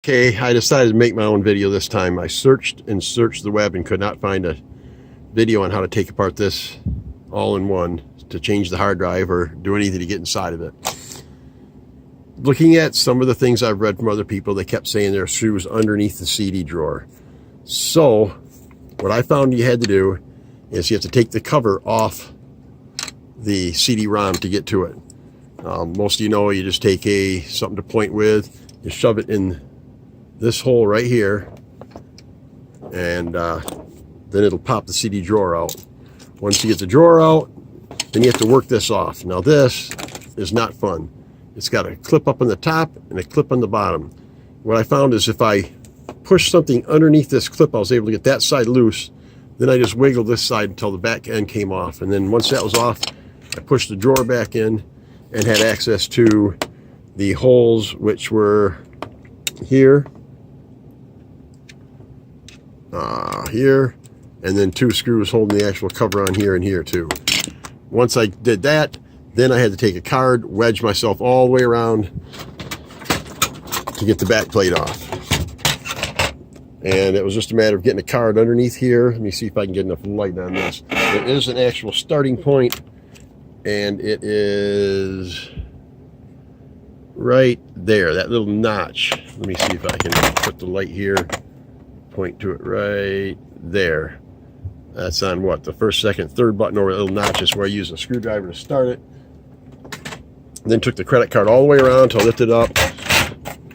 Okay, I decided to make my own video this time. I searched and searched the web and could not find a video on how to take apart this all-in-one to change the hard drive or do anything to get inside of it. Looking at some of the things I've read from other people, they kept saying there are screws underneath the CD drawer. So what I found you had to do is you have to take the cover off the CD-ROM to get to it. Most of you know you just take something to point with, you shove it in this hole right here, and then it'll pop the CD drawer out. Once you get the drawer out, then you have to work this off. Now this is not fun. It's got a clip up on the top and a clip on the bottom. What I found is if I push something underneath this clip, I was able to get that side loose. Then I just wiggled this side until the back end came off. And then once that was off, I pushed the drawer back in and had access to the holes, which were here, here, and then two screws holding the actual cover on here and here too. Once I did that, then I had to take a card, wedge myself all the way around to get the back plate off. And it was just a matter of getting a card underneath here. Let me see if I can get enough light on this. There is an actual starting point, and it is right there, that little notch. Let me see if I can put the light here, point to it right there. That's on what, the first, second, third button over the little notch is where I use a screwdriver to start it. Then took the credit card all the way around to lift it up.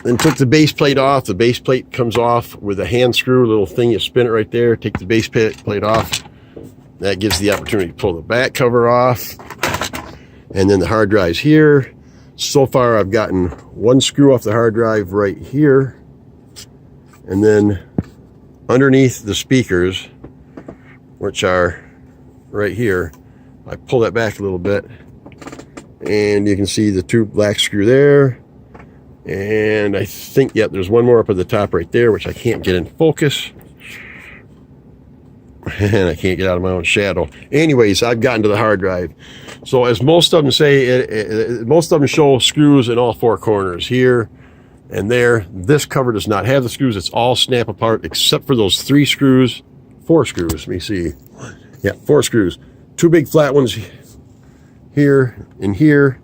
Then took the base plate off. The base plate comes off with a hand screw, little thing, you spin it right there, take the base plate off. That gives the opportunity to pull the back cover off. And then the hard drive's here. So far I've gotten one screw off the hard drive right here. And then underneath the speakers, which are right here, I pull that back a little bit and you can see the two black screw there. And I think, yep, there's one more up at the top right there, which I can't get in focus. And I can't get out of my own shadow. Anyways, I've gotten to the hard drive. So as most of them say, most of them show screws in all four corners, here and there. This cover does not have the screws. It's all snap apart except for those four screws. Let me see. Yeah, 4 screws. 2 big flat ones here and here,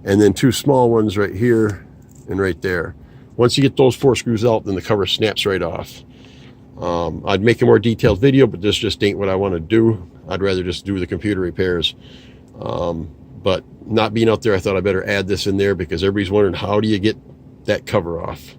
and then 2 small ones right here and right there. Once you get those 4 screws out, then the cover snaps right off. I'd make a more detailed video, but this just ain't what I want to do. I'd rather just do the computer repairs. But not being out there, I thought I better add this in there because everybody's wondering, how do you get that cover off?